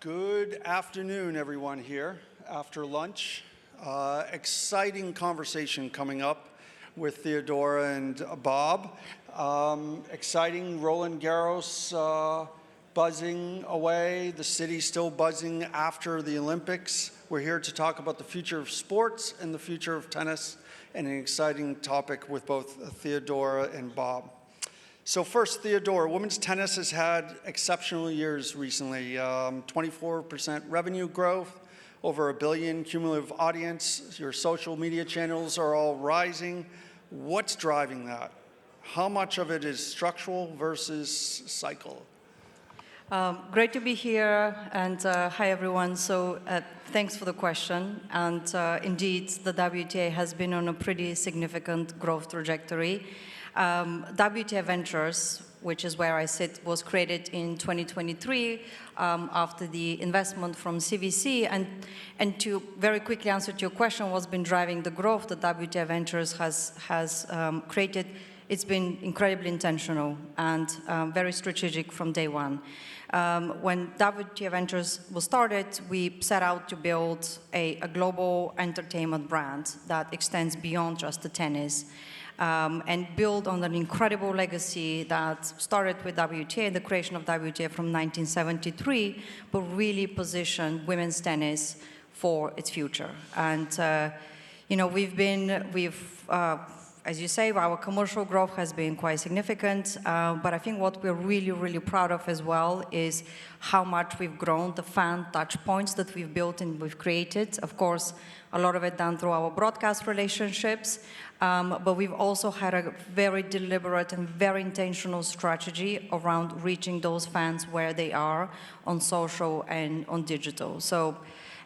Good afternoon, everyone here after lunch. Exciting conversation coming up with Teodora and Bob. Exciting Roland Garros buzzing away, the city still buzzing after the Olympics. We're here to talk about the future of sports and the future of tennis, and an exciting topic with both Teodora and Bob. So first, Teodora, women's tennis has had exceptional years recently. 24% revenue growth, over 1 billion cumulative audience. Your social media channels are all rising. What's driving that? How much of it is structural versus cycle? Great to be here, and hi everyone. So thanks for the question. And indeed, the WTA has been on a pretty significant growth trajectory. WTA Ventures, which is where I sit, was created in 2023 after the investment from CVC. And to very quickly answer to your question, what's been driving the growth that WTA Ventures has created, it's been incredibly intentional and very strategic from day one. When WTA Ventures was started, we set out to build a global entertainment brand that extends beyond just the tennis. And build on an incredible legacy that started with WTA, the creation of WTA from 1973, but really positioned women's tennis for its future. And as you say, our commercial growth has been quite significant, but I think what we're really, really proud of as well is how much we've grown, the fan touch points that we've built and we've created. Of course, a lot of it done through our broadcast relationships, but we've also had a very deliberate and very intentional strategy around reaching those fans where they are on social and on digital. So,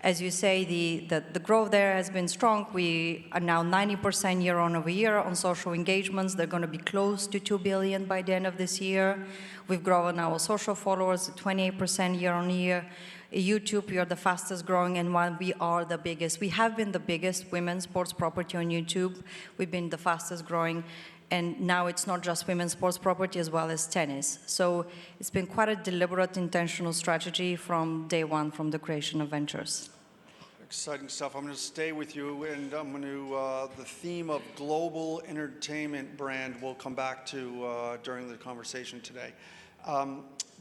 as you say, the growth there has been strong. We are now 90% year-over-year on social engagements. They're going to be close to 2 billion by the end of this year. We've grown our social followers 28% year-on-year. YouTube, we are the fastest growing, and while we are the biggest, we have been the biggest women's sports property on YouTube. We've been the fastest growing, and now it's not just women's sports property as well as tennis. So it's been quite a deliberate, intentional strategy from day one, from the creation of Ventures. Exciting stuff. I'm going to stay with you, and I'm going to, the theme of global entertainment brand we'll come back to during the conversation today.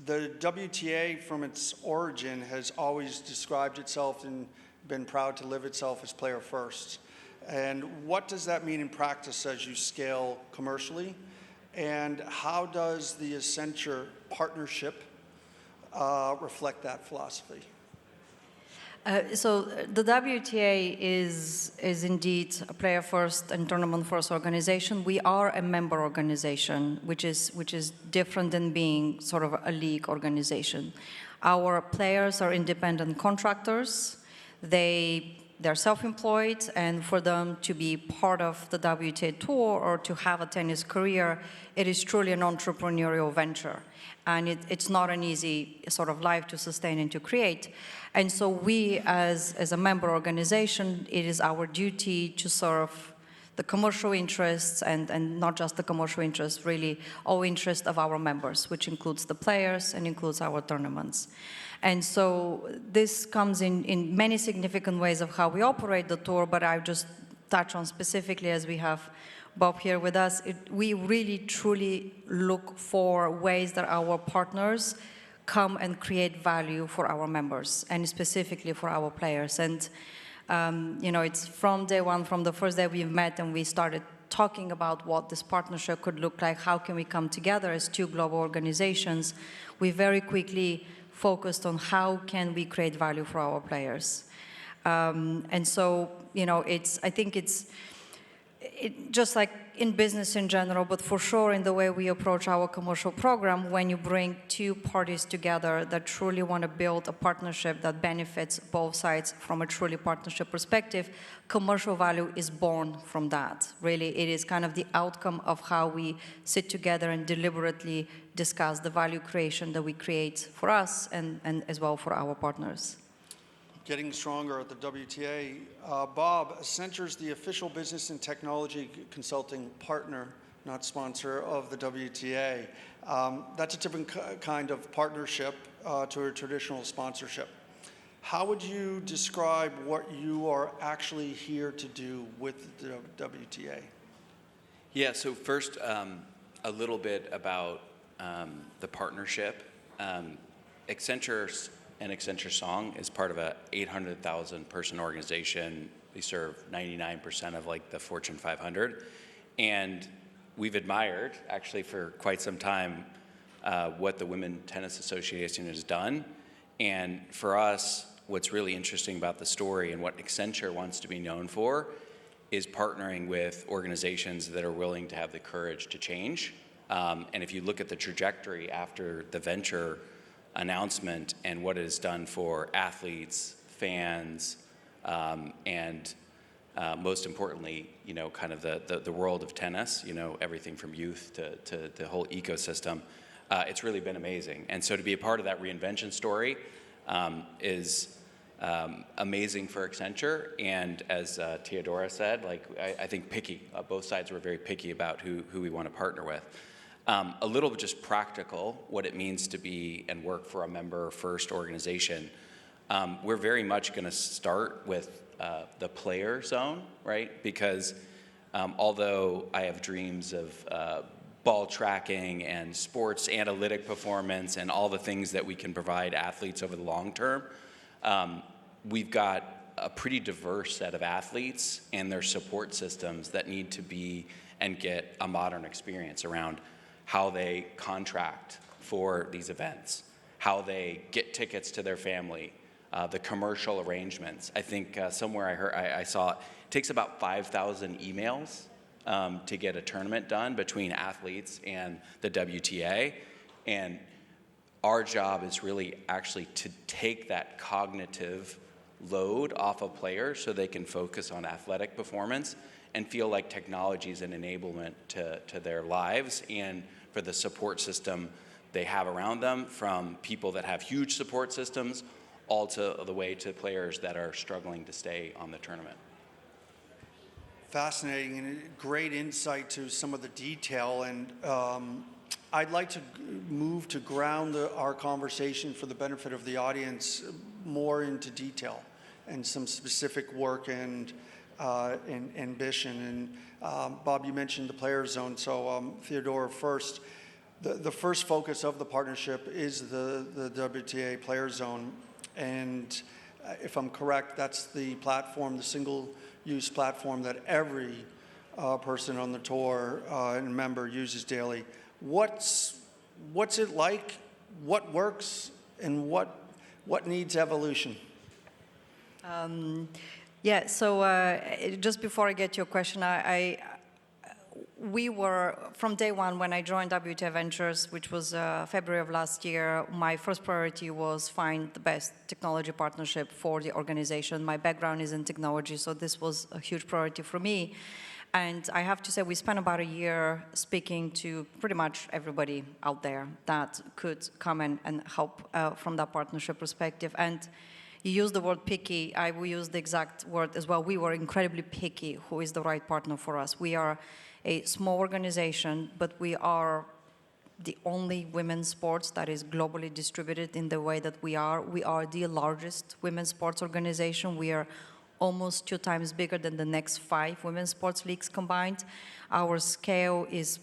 The WTA, from its origin, has always described itself and been proud to live itself as player first. And what does that mean in practice as you scale commercially? And how does the Accenture partnership reflect that philosophy? So the WTA is indeed a player-first and tournament-first organization. We are a member organization, which is different than being sort of a league organization. Our players are independent contractors. They're self-employed, and for them to be part of the WTA tour or to have a tennis career, it is truly an entrepreneurial venture. And it's not an easy sort of life to sustain and to create. And so we, as a member organization, it is our duty to serve the commercial interests and not just the commercial interests, really all interests of our members, which includes the players and includes our tournaments. And so this comes in many significant ways of how we operate the tour, but I'll just touch on specifically as we have Bob here with us. We really, truly look for ways that our partners come and create value for our members, and specifically for our players. And, it's from day one, from the first day we've met and we started talking about what this partnership could look like, how can we come together as two global organizations, we very quickly focused on how can we create value for our players. And so, I think it's just like in business in general, but for sure in the way we approach our commercial program, when you bring two parties together that truly want to build a partnership that benefits both sides from a truly partnership perspective, commercial value is born from that. Really, it is kind of the outcome of how we sit together and deliberately discuss the value creation that we create for us and as well for our partners. Getting stronger at the WTA. Bob, Accenture is the official business and technology consulting partner, not sponsor, of the WTA. That's a different kind of partnership to a traditional sponsorship. How would you describe what you are actually here to do with the WTA? Yeah, so first, a little bit about the partnership. Accenture and Accenture Song is part of a 800,000 person organization. We serve 99% of like the Fortune 500. And we've admired, actually for quite some time, what the Women's Tennis Association has done. And for us, what's really interesting about the story and what Accenture wants to be known for is partnering with organizations that are willing to have the courage to change. And if you look at the trajectory after the venture announcement and what it has done for athletes, fans, and most importantly, you know, kind of the world of tennis, you know, everything from youth to the whole ecosystem, it's really been amazing. And so to be a part of that reinvention story is amazing for Accenture, and as Teodora said, like I think picky. Both sides were very picky about who we want to partner with. A little bit just practical, what it means to be and work for a member-first organization. We're very much going to start with the player zone, right? Because although I have dreams of ball tracking and sports analytic performance and all the things that we can provide athletes over the long term, we've got a pretty diverse set of athletes and their support systems that need to be and get a modern experience around how they contract for these events, how they get tickets to their family, the commercial arrangements. I think somewhere I saw it takes about 5,000 emails to get a tournament done between athletes and the WTA. And our job is really actually to take that cognitive load off of players so they can focus on athletic performance and feel like technology is an enablement to their lives and for the support system they have around them, from people that have huge support systems all to the way to players that are struggling to stay on the tournament. Fascinating and great insight to some of the detail. And I'd like to move to ground our conversation for the benefit of the audience more into detail and some specific work and ambition. And Bob, you mentioned the player zone. So Teodora, first, the first focus of the partnership is the WTA player zone. And if I'm correct, that's the platform, the single-use platform that every person on the tour and member uses daily. What's it like? What works? And what needs evolution? Yeah, so just before I get to your question, we were, from day one when I joined WTA Ventures, which was February of last year, my first priority was find the best technology partnership for the organization. My background is in technology, so this was a huge priority for me. And I have to say, we spent about a year speaking to pretty much everybody out there that could come and help from that partnership perspective. And you used the word picky. I will use the exact word as well. We were incredibly picky who is the right partner for us. We are a small organization, but we are the only women's sports that is globally distributed in the way that we are. We are the largest women's sports organization. We are almost 2 times bigger than the next 5 women's sports leagues combined. Our scale is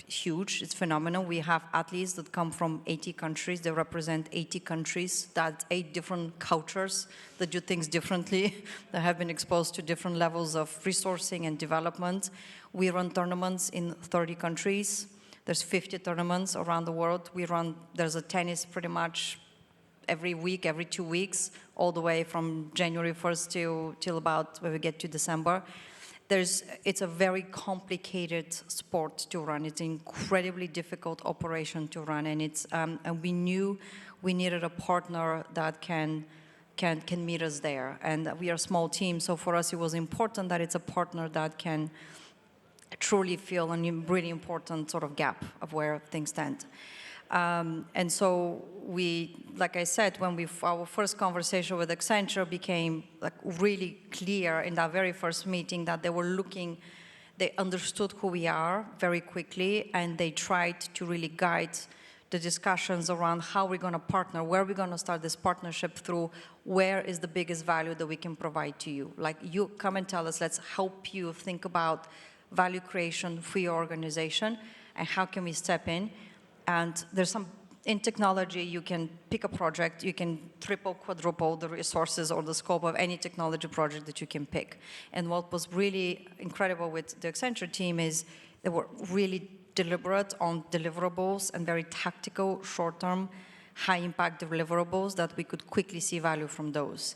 huge. It's phenomenal. We have athletes that come from 80 countries. They represent 80 countries. That's 8 different cultures that do things differently, that have been exposed to different levels of resourcing and development. We run tournaments in 30 countries. There's 50 tournaments around the world. There's a tennis pretty much every week, every 2 weeks, all the way from January 1st till about when we get to December. It's a very complicated sport to run. It's an incredibly difficult operation to run, and and we knew we needed a partner that can meet us there. And we are a small team, so for us it was important that it's a partner that can truly fill a really important sort of gap of where things stand. And so we, like I said, when our first conversation with Accenture became like really clear in that very first meeting that they understood who we are very quickly, and they tried to really guide the discussions around how we're going to partner, where we're going to start this partnership through, where is the biggest value that we can provide to you. Like, you come and tell us, let's help you think about value creation for your organization, and how can we step in. And there's some, in technology, you can pick a project, you can triple, quadruple the resources or the scope of any technology project that you can pick. And what was really incredible with the Accenture team is they were really deliberate on deliverables and very tactical, short-term, high-impact deliverables that we could quickly see value from those.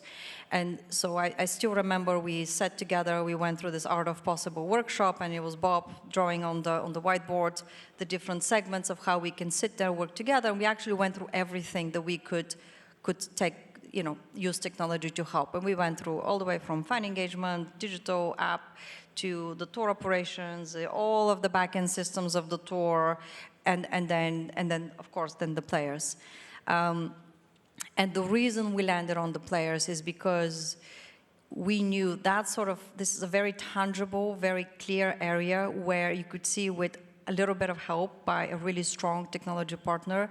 And so I still remember we sat together, we went through this Art of Possible workshop, and it was Bob drawing on the whiteboard the different segments of how we can sit there, work together, and we actually went through everything that we could take, use technology to help. And we went through all the way from fan engagement, digital app, to the tour operations, all of the back-end systems of the tour, and then of course the players. And the reason we landed on the players is because we knew that this is a very tangible, very clear area where you could see, with a little bit of help by a really strong technology partner,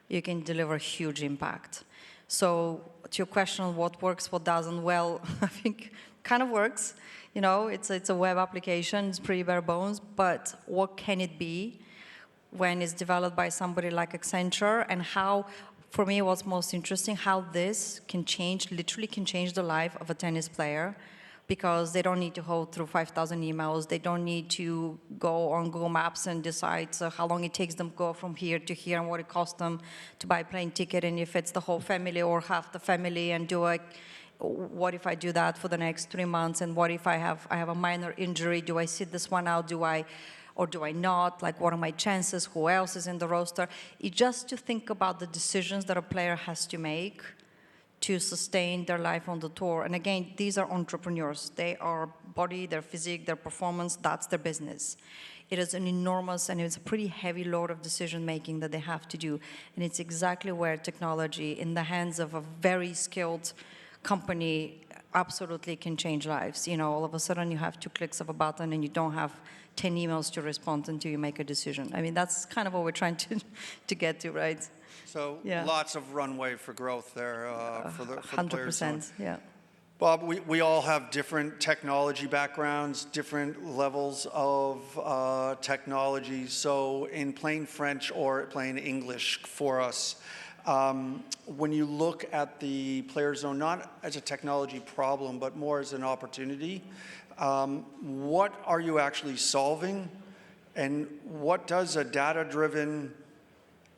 you can deliver huge impact. So to your question on what works, what doesn't, well, I think kind of works. It's a web application, it's pretty bare bones, but what can it be when it's developed by somebody like Accenture, and how, for me, what's most interesting, how this literally can change the life of a tennis player, because they don't need to hold through 5,000 emails, they don't need to go on Google Maps and decide how long it takes them to go from here to here and what it costs them to buy a plane ticket, and if it's the whole family or half the family, and what if I do that for the next 3 months, and what if I have a minor injury, do I sit this one out, or do I not? Like, what are my chances? Who else is in the roster? It's just to think about the decisions that a player has to make to sustain their life on the tour. And again, these are entrepreneurs. They are body, their physique, their performance, that's their business. It is an enormous, and it's a pretty heavy load of decision-making that they have to do. And it's exactly where technology, in the hands of a very skilled company, absolutely can change lives. All of a sudden you have 2 clicks of a button and you don't have 10 emails to respond until you make a decision. I mean, that's kind of what we're trying to get to, right? So Yeah. lots of runway for growth there for the players. 100%, yeah. Bob, we all have different technology backgrounds, different levels of technology. So in plain French or plain English for us, when you look at the player zone, not as a technology problem, but more as an opportunity, what are you actually solving? And what does a data-driven,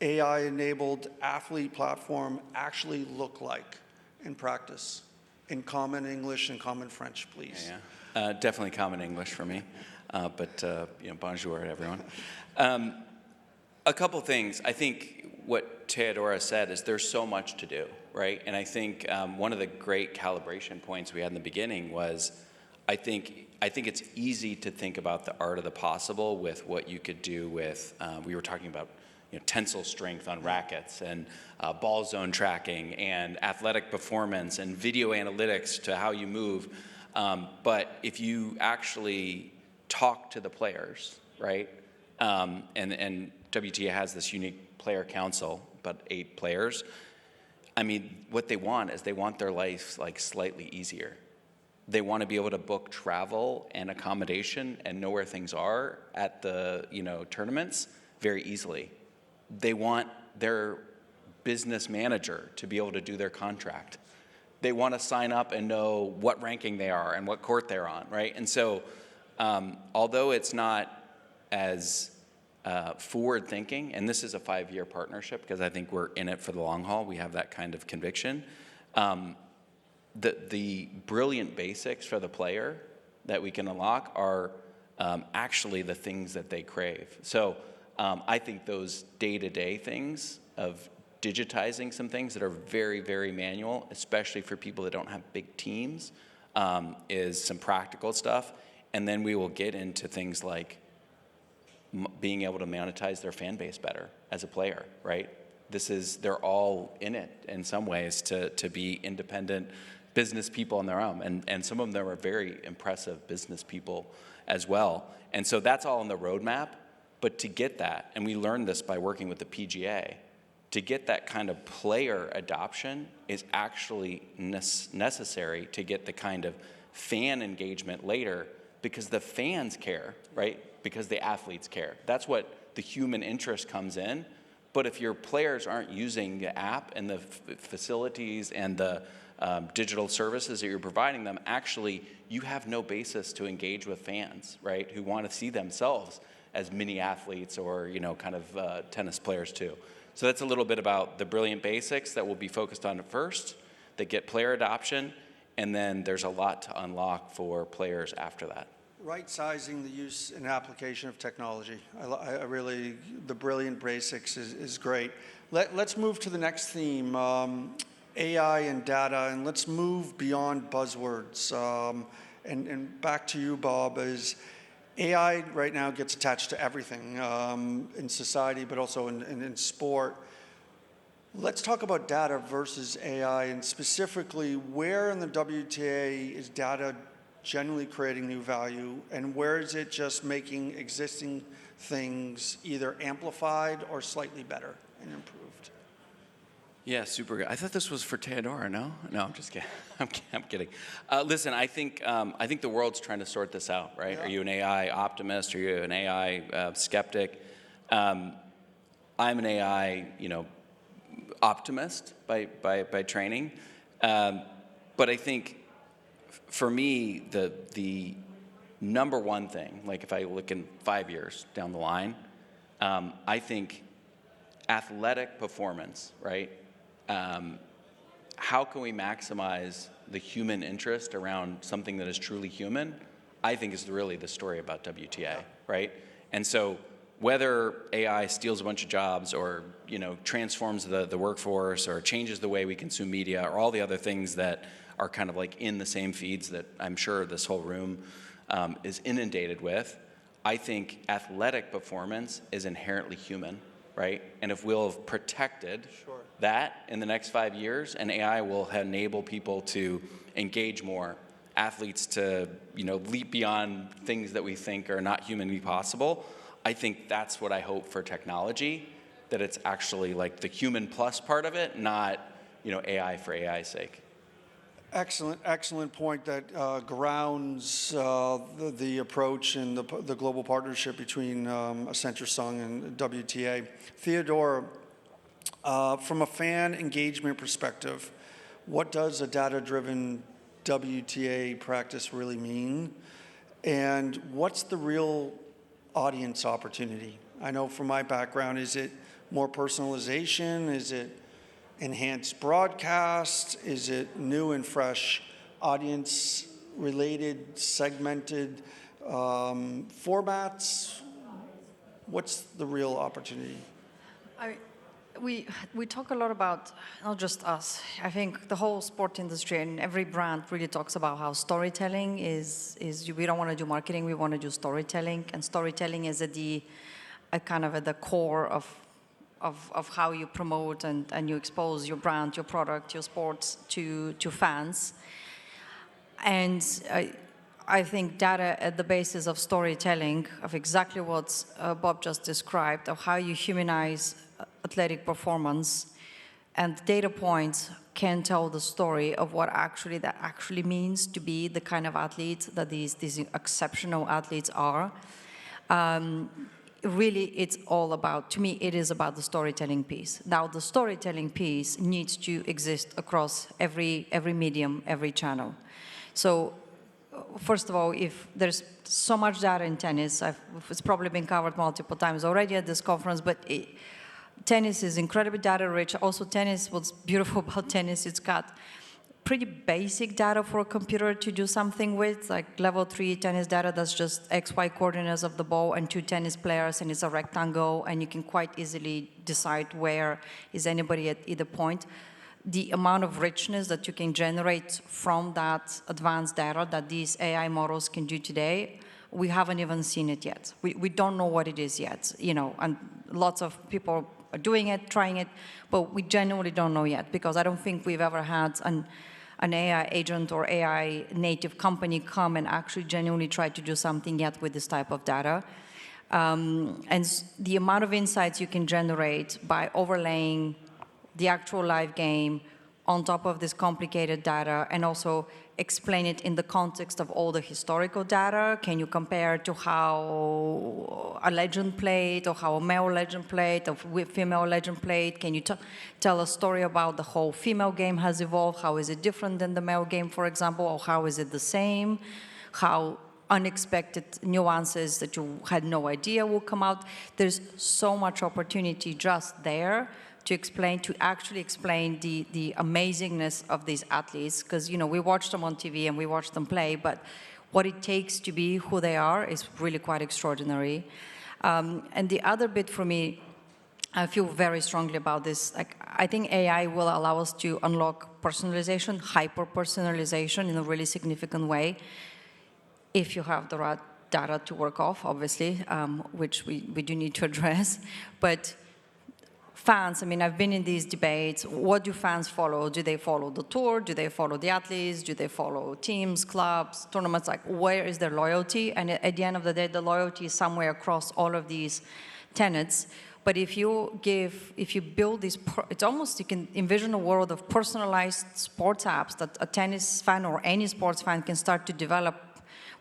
AI-enabled athlete platform actually look like in practice? In common English and common French, please. Yeah. Definitely common English for me, but bonjour, everyone. A couple things. I think what Teodora said is there's so much to do, right? And I think one of the great calibration points we had in the beginning was, I think it's easy to think about the art of the possible with what you could do with, we were talking about tensile strength on rackets, and ball zone tracking, and athletic performance, and video analytics to how you move. But if you actually talk to the players, right? And WTA has this unique player council, about 8 players. I mean, what they want is they want their life like slightly easier. They want to be able to book travel and accommodation and know where things are at the tournaments very easily. They want their business manager to be able to do their contract. They want to sign up and know what ranking they are and what court they're on, right? And so, although it's not as forward-thinking, and this is a 5-year partnership because I think we're in it for the long haul, we have that kind of conviction, the brilliant basics for the player that we can unlock are actually the things that they crave. So I think those day-to-day things of digitizing some things that are very, very manual, especially for people that don't have big teams, is some practical stuff. And then we will get into things like being able to monetize their fan base better as a player, right? They're all in it in some ways to be independent business people on their own. And some of them are very impressive business people as well. And so that's all on the roadmap. But to get that, and we learned this by working with the PGA, to get that kind of player adoption is actually necessary to get the kind of fan engagement later, because the fans care, right? Because the athletes care. That's what the human interest comes in. But if your players aren't using the app and the facilities and the digital services that you're providing them, actually you have no basis to engage with fans, right? Who want to see themselves as mini athletes or, kind of tennis players too. So that's a little bit about the brilliant basics that we'll be focused on at first, that get player adoption, and then there's a lot to unlock for players after that. Right-sizing the use and application of technology. I really, the brilliant basics is great. Let's move to the next theme, AI and data, and let's move beyond buzzwords. And back to you, Bob, as AI right now gets attached to everything in society, but also in sport. Let's talk about data versus AI, and specifically where in the WTA is data generally creating new value, and where is it just making existing things either amplified or slightly better and improved? Yeah, super good. I thought this was for Teodora, no? No, I'm just kidding. I'm kidding. Listen, I think the world's trying to sort this out, right? Yeah. Are you an AI optimist? Are you an AI skeptic? I'm an AI, optimist by training. But I think for me, the number one thing, like if I look in 5 years down the line, I think athletic performance, right? How can we maximize the human interest around something that is truly human, I think is really the story about WTA, right? And so whether AI steals a bunch of jobs or, transforms the workforce or changes the way we consume media or all the other things that are kind of like in the same feeds that I'm sure this whole room is inundated with, I think athletic performance is inherently human, right? And if we'll have protected that in the next 5 years, and AI will enable people to engage more, athletes to, leap beyond things that we think are not humanly possible, I think that's what I hope for technology, that it's actually like the human plus part of it, not, AI for AI's sake. Excellent point that grounds the approach and the global partnership between Accenture Song and WTA. Teodora, from a fan engagement perspective, what does a data-driven WTA practice really mean? And what's the real audience opportunity? I know from my background, is it more personalization? Is it enhanced broadcast? Is it new and fresh audience-related, segmented formats? What's the real opportunity? We talk a lot about, not just us, I think the whole sport industry and every brand really talks about how storytelling is we don't want to do marketing, we want to do storytelling, and storytelling is at the core of how you promote and you expose your brand, your product, your sports to fans. And I think data at the basis of storytelling, of exactly what Bob just described, of how you humanize athletic performance, and data points can tell the story of what that actually means to be the kind of athlete that these exceptional athletes are. Really, it's all about, to me, it is about the storytelling piece. Now, the storytelling piece needs to exist across every medium, every channel. So, first of all, if there's so much data in tennis, it's probably been covered multiple times already at this conference, but tennis is incredibly data rich. Also, tennis, what's beautiful about tennis, it's got pretty basic data for a computer to do something with, like level 3 tennis data that's just XY coordinates of the ball and 2 tennis players, and it's a rectangle, and you can quite easily decide where is anybody at either point. The amount of richness that you can generate from that advanced data that these AI models can do today, we haven't even seen it yet. We don't know what it is yet, and lots of people are doing it, trying it, but we genuinely don't know yet, because I don't think we've ever had an AI agent or AI native company come and actually genuinely try to do something yet with this type of data. And the amount of insights you can generate by overlaying the actual live game on top of this complicated data, and also explain it in the context of all the historical data? Can you compare to how a legend played, or how a male legend played, or female legend played? Can you tell a story about the whole female game has evolved? How is it different than the male game, for example, or how is it the same? How unexpected nuances that you had no idea will come out? There's so much opportunity just there to actually explain the amazingness of these athletes, because we watch them on TV and we watch them play, but what it takes to be who they are is really quite extraordinary. And the other bit for me, I feel very strongly about this. I think AI will allow us to unlock personalization, hyper-personalization in a really significant way, if you have the right data to work off, obviously, which we do need to address. But fans, I've been in these debates. What do fans follow? Do they follow the tour? Do they follow the athletes? Do they follow teams, clubs, tournaments? Where is their loyalty? And at the end of the day, the loyalty is somewhere across all of these tenets. But if you build these, it's almost, you can envision a world of personalized sports apps that a tennis fan or any sports fan can start to develop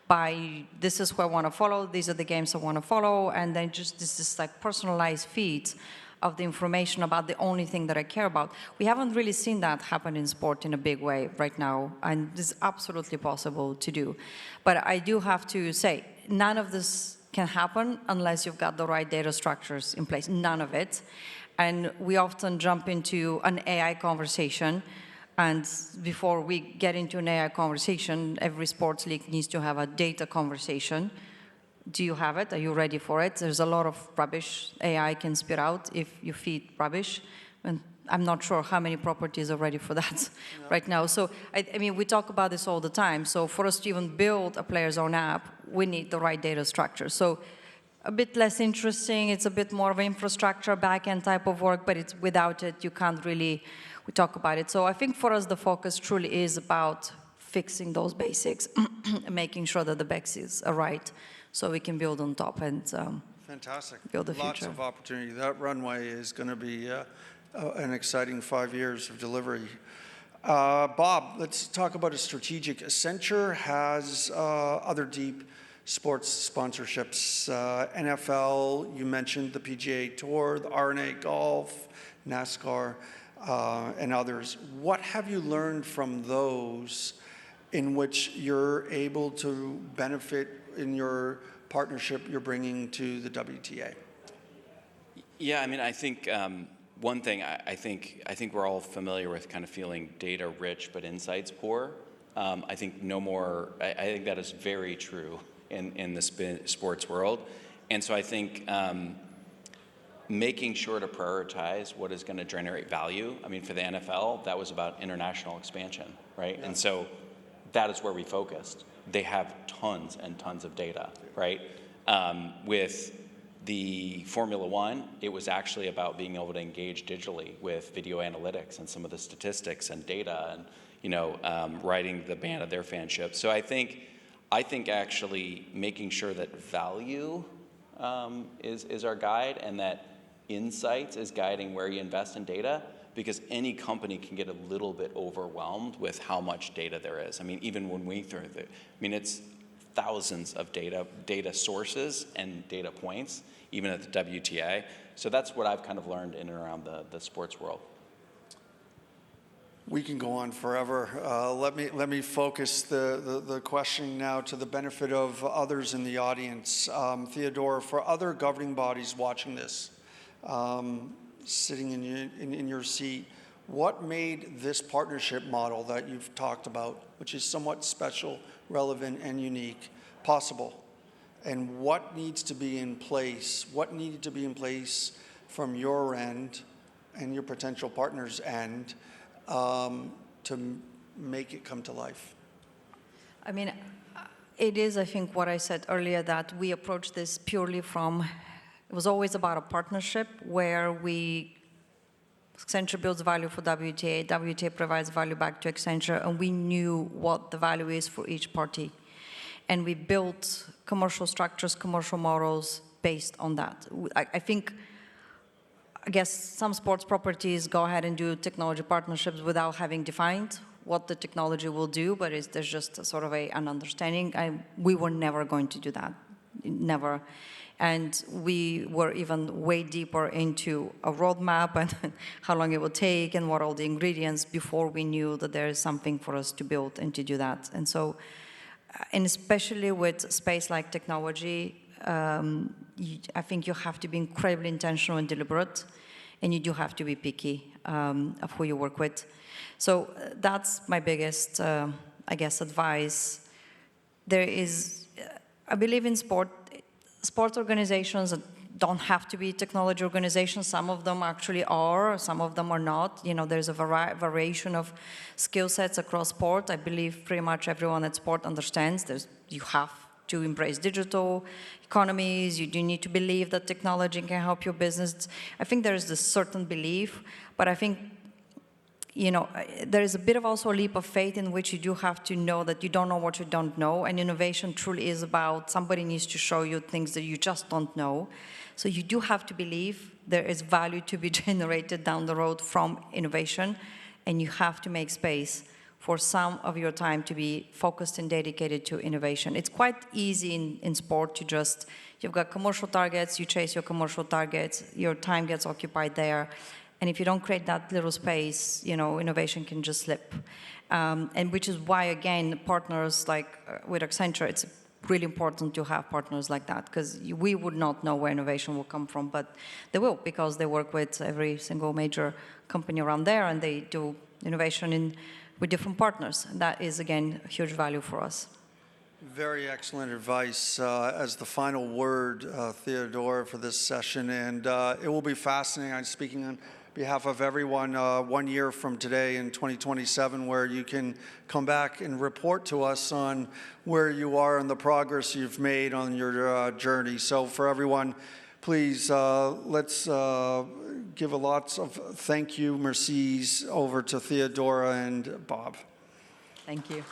by, this is who I want to follow, these are the games I want to follow, and then just this is personalized feeds of the information about the only thing that I care about. We haven't really seen that happen in sport in a big way right now, and this is absolutely possible to do. But I do have to say, none of this can happen unless you've got the right data structures in place, none of it. And we often jump into an AI conversation, and before we get into an AI conversation, every sports league needs to have a data conversation. Do you have it? Are you ready for it? There's a lot of rubbish AI can spit out if you feed rubbish. And I'm not sure how many properties are ready for that right now. So, we talk about this all the time. So for us to even build a player's own app, we need the right data structure. So a bit less interesting. It's a bit more of an infrastructure, back-end type of work, but it's without it, you can't really talk about it. So I think for us, the focus truly is about fixing those basics and making sure that the basics are right, so we can build on top and fantastic. Build the future. Lots of opportunity. That runway is going to be an exciting 5 years of delivery. Bob, let's talk about a strategic. Accenture has other deep sports sponsorships. NFL, you mentioned the PGA Tour, the RNA Golf, NASCAR, and others. What have you learned from those in which you're able to benefit in your partnership you're bringing to the WTA? Yeah, I think one thing, I think we're all familiar with kind of feeling data rich but insights poor. I think I think that is very true in the sports world. And so I think making sure to prioritize what is going to generate value. For the NFL, that was about international expansion, right? Yeah. And so that is where we focused. They have tons and tons of data, right? With the Formula One, it was actually about being able to engage digitally with video analytics and some of the statistics and data and, riding the band of their fanship. So I think actually making sure that value is our guide, and that insights is guiding where you invest in data, because any company can get a little bit overwhelmed with how much data there is. Even when we throw it's thousands of data sources and data points, even at the WTA. So that's what I've kind of learned in and around the sports world. We can go on forever. Let me focus the questioning now to the benefit of others in the audience. Teodora, for other governing bodies watching this, sitting in your seat, what made this partnership model that you've talked about, which is somewhat special, relevant, and unique, possible? And what needs to be in place? What needed to be in place from your end and your potential partner's end to make it come to life? It is, I think, what I said earlier, that we approach this purely from, it was always about a partnership where Accenture builds value for WTA, WTA provides value back to Accenture, and we knew what the value is for each party. And we built commercial structures, commercial models based on that. I think I guess some sports properties go ahead and do technology partnerships without having defined what the technology will do, but there's just a sort of an understanding. We were never going to do that, never. And we were even way deeper into a roadmap and how long it would take and what all the ingredients before we knew that there is something for us to build and to do that. And so, and especially with space like technology, I think you have to be incredibly intentional and deliberate, and you do have to be picky of who you work with. So that's my biggest, I guess, advice. There is, I believe in sports organizations don't have to be technology organizations. Some of them actually are, some of them are not. You know, there's a variation of skill sets across sport. I believe pretty much everyone at sport understands you have to embrace digital economies. You do need to believe that technology can help your business. I think there is this certain belief, but I think, you know, there is a bit of also a leap of faith in which you do have to know that you don't know what you don't know, and innovation truly is about somebody needs to show you things that you just don't know. So you do have to believe there is value to be generated down the road from innovation, and you have to make space for some of your time to be focused and dedicated to innovation. It's quite easy in sport to just, you've got commercial targets, you chase your commercial targets, your time gets occupied there. And if you don't create that little space, you know, innovation can just slip. And which is why, again, partners like with Accenture, it's really important to have partners like that, because we would not know where innovation will come from, but they will, because they work with every single major company around there, and they do innovation with different partners. And that is, again, a huge value for us. Very excellent advice as the final word, Teodora, for this session. And it will be fascinating. I'm speaking on behalf of everyone 1 year from today in 2027, where you can come back and report to us on where you are and the progress you've made on your journey. So for everyone, please let's give a lots of thank you, mercies over to Teodora and Bob. Thank you.